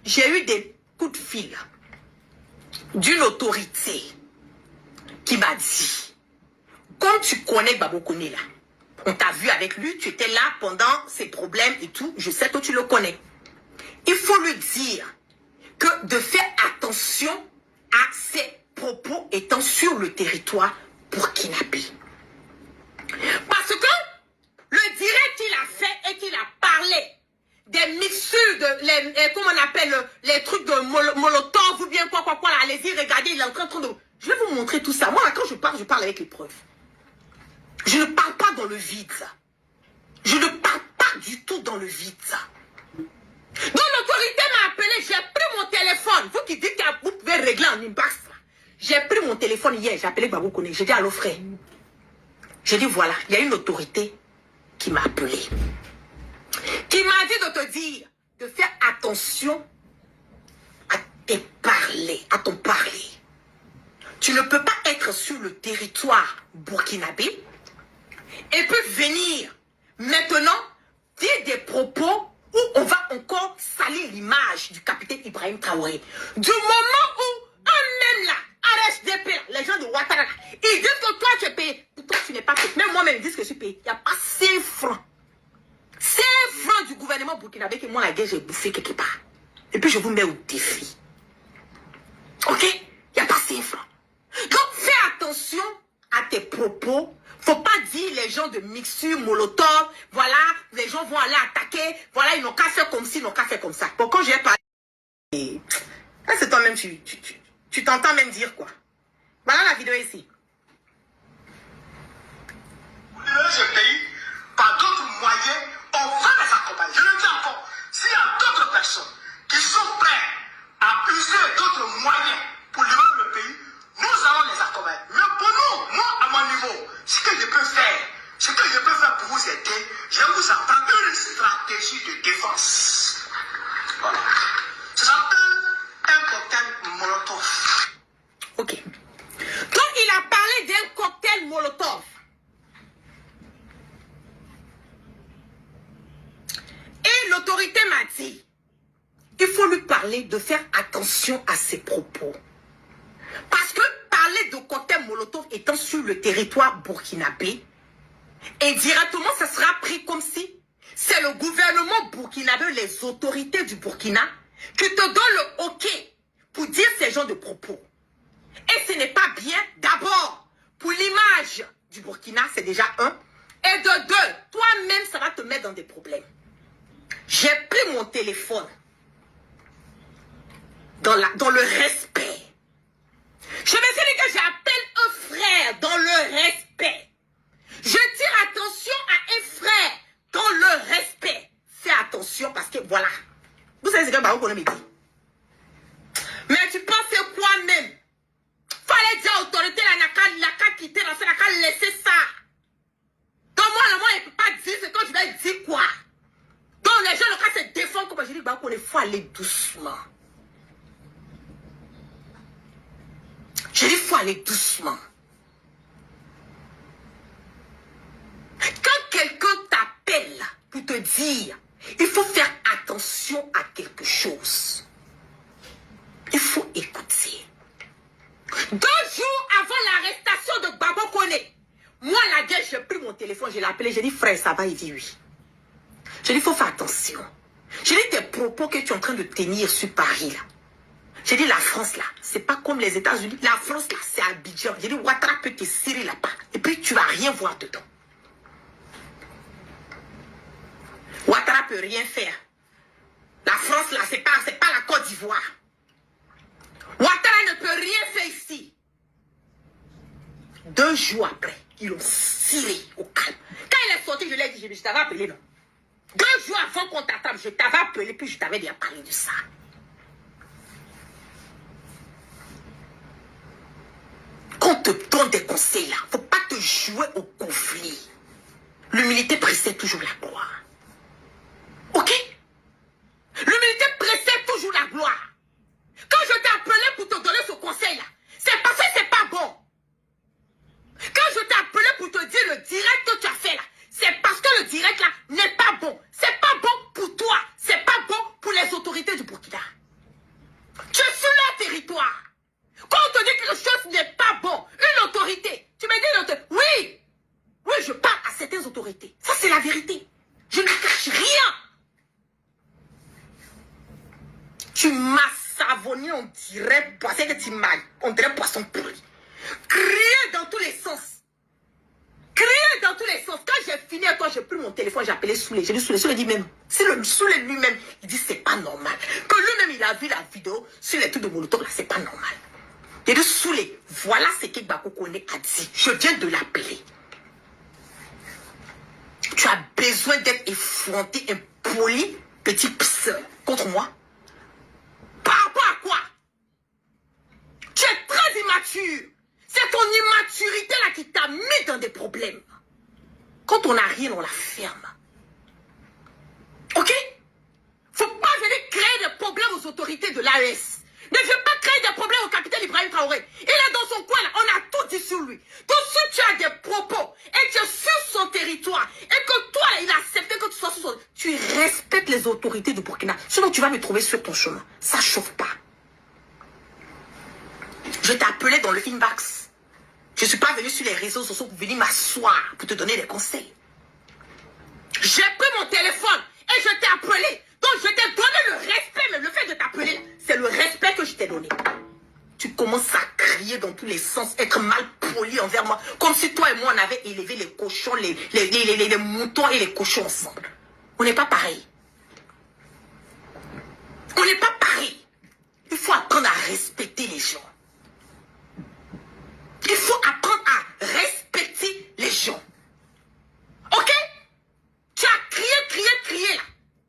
j'ai eu des coups de fil d'une autorité qui m'a dit, comme tu connais Gbagbo Koné là, on t'a vu avec lui, tu étais là pendant ses problèmes et tout, je sais que tu le connais. Il faut lui dire que de faire attention à ses propos étant sur le territoire burkinabé. Parce que le direct qu'il a fait et qu'il a parlé des mixtures, comment on appelle, les trucs de Molotov ou bien quoi, là, allez-y, regardez, il est en train de... Je vais vous montrer tout ça. Moi, là, quand je parle avec les preuves. Je ne parle pas dans le vide. Je ne parle pas du tout dans le vide. Donc l'autorité m'a appelé, j'ai pris mon téléphone. Vous qui dites que vous pouvez régler en inbox. J'ai pris mon téléphone hier, j'ai appelé Gbagbo Koné. J'ai dit allô frère. J'ai dit voilà, il y a une autorité qui m'a appelé. Qui m'a dit de te dire de faire attention à ton parler. Tu ne peux pas être sur le territoire burkinabé et puis venir maintenant dire des propos où on va encore salir l'image du capitaine Ibrahim Traoré. Du moment où eux-mêmes là, RHDP, les gens de Ouattara, ils disent que toi tu es payé. Toi tu n'es pas payé. Même moi-même ils disent que je suis payé. Il n'y a pas 5 francs. 5 francs du gouvernement burkinabé que moi la guerre j'ai bouffé quelque part. Et puis je vous mets au défi. Ok? Il n'y a pas 5 francs. Donc fais attention à tes propos. Faut pas dire les gens de mixture, Molotov, voilà, les gens vont aller attaquer, voilà, ils n'ont qu'à faire comme ci, ils n'ont qu'à faire comme ça. Bon, quand j'ai parlé, là c'est toi-même, tu t'entends même dire quoi. Voilà la vidéo ici. Ce pays, par d'autres moyens, on va les accompagner. Je le dis encore, s'il y a d'autres personnes qui sont prêtes à user d'autres moyens pour libérer le pays, nous allons les accompagner. Mais pour nous, moi, à mon niveau, ce que je peux faire pour vous aider, je vous apprends une stratégie de défense. Voilà. Ça s'appelle un cocktail Molotov. Ok. Donc, il a parlé d'un cocktail Molotov. Et l'autorité m'a dit, il faut lui parler de faire attention à ses propos. Parce que parler de cocktail Molotov étant sur le territoire burkinabé, indirectement, ça sera pris comme si c'est le gouvernement burkinabé, les autorités du Burkina, qui te donnent le OK pour dire ces genres de propos. Et ce n'est pas bien, d'abord, pour l'image du Burkina, c'est déjà un. Et de deux, toi-même, ça va te mettre dans des problèmes. J'ai pris mon téléphone dans le respect. Je me suis dit que j'appelle un frère dans le respect. Je tire attention à un frère dans le respect. Fais attention parce que voilà. Vous savez ce que Gbagbo Koné me dit. Mais tu penses quoi même? Fallait dire à l'autorité, la qu'à quitter, la qu'à laisser ça. Donc moi, le moi, il ne peut pas dire ce que je vais dire quoi. Donc les gens, le cas se défendent comme je dis, Gbagbo Koné, il faut aller doucement. Je dis, il faut aller doucement. Quand quelqu'un t'appelle pour te dire, il faut faire attention à quelque chose. Il faut écouter. 2 jours avant l'arrestation de Gbagbo Koné, moi, la guerre, j'ai pris mon téléphone, je l'ai appelé, j'ai dit, frère, ça va? Il dit oui. Je dis, il faut faire attention. Je dis, tes propos que tu es en train de tenir sur Paris, là. J'ai dit, la France, là, c'est pas comme les États-Unis. La France, là, c'est Abidjan. J'ai dit, Ouattara peut te serrer là-bas. Et puis, tu vas rien voir dedans. Ouattara peut rien faire. La France, là, c'est pas la Côte d'Ivoire. Ouattara ne peut rien faire ici. 2 jours après, ils l'ont ciré au calme. Quand il est sorti, je lui ai dit, je t'avais appelé, non? 2 jours avant qu'on t'attrape, je t'avais appelé, puis je t'avais déjà parlé de ça. Quand on te donne des conseils là, faut pas te jouer au conflit. L'humilité précède toujours la gloire. Ok? L'humilité précède toujours la gloire. Quand je t'ai appelé pour te donner ce conseil là, c'est parce que c'est pas bon. Quand je t'ai appelé pour te dire le direct que tu as fait là, c'est parce que le direct là n'est pas bon. C'est pas bon pour toi. C'est pas bon pour les autorités du Burkina. Tu m'as savonné, on dirait, parce que tu m'as, on dirait poisson pourri. Crier dans tous les sens. Crier dans tous les sens. Quand j'ai fini avec toi, j'ai pris mon téléphone, j'ai appelé Soulé. J'ai dit Soulé, Soulé dit même, c'est le Soulé lui-même, il dit c'est pas normal. Que lui-même il a vu la vidéo sur les trucs de Molotov là, c'est pas normal. J'ai dit Soulé, voilà ce que Gbagbo Koné a dit. Je viens de l'appeler. Tu as besoin d'être effronté, impoli, petit pseur, contre moi. Par rapport à quoi? Tu es très immature. C'est ton immaturité là qui t'a mis dans des problèmes. Quand on n'a rien, on la ferme. Ok? Faut pas venir créer des problèmes aux autorités de l'AES. Ne viens pas créer des problèmes au capitaine Ibrahim Traoré. Il est dans son coin là, on a tout dit sur lui. Donc si tu as des propos et tu es sur son territoire et que toi il a accepté que tu sois sur son... Tu respectes les autorités du Burkina. Sinon tu vas me trouver sur ton chemin. Ça chauffe pas. Je t'ai appelé dans le inbox. Je ne suis pas venu sur les réseaux sociaux pour venir m'asseoir pour te donner des conseils. J'ai pris mon téléphone et je t'ai appelé. Donc je t'ai donné le respect, mais le fait de t'appeler, c'est le respect que je t'ai donné. Tu commences à crier dans tous les sens, être mal poli envers moi, comme si toi et moi on avait élevé les cochons, les moutons et les cochons ensemble. On n'est pas pareil.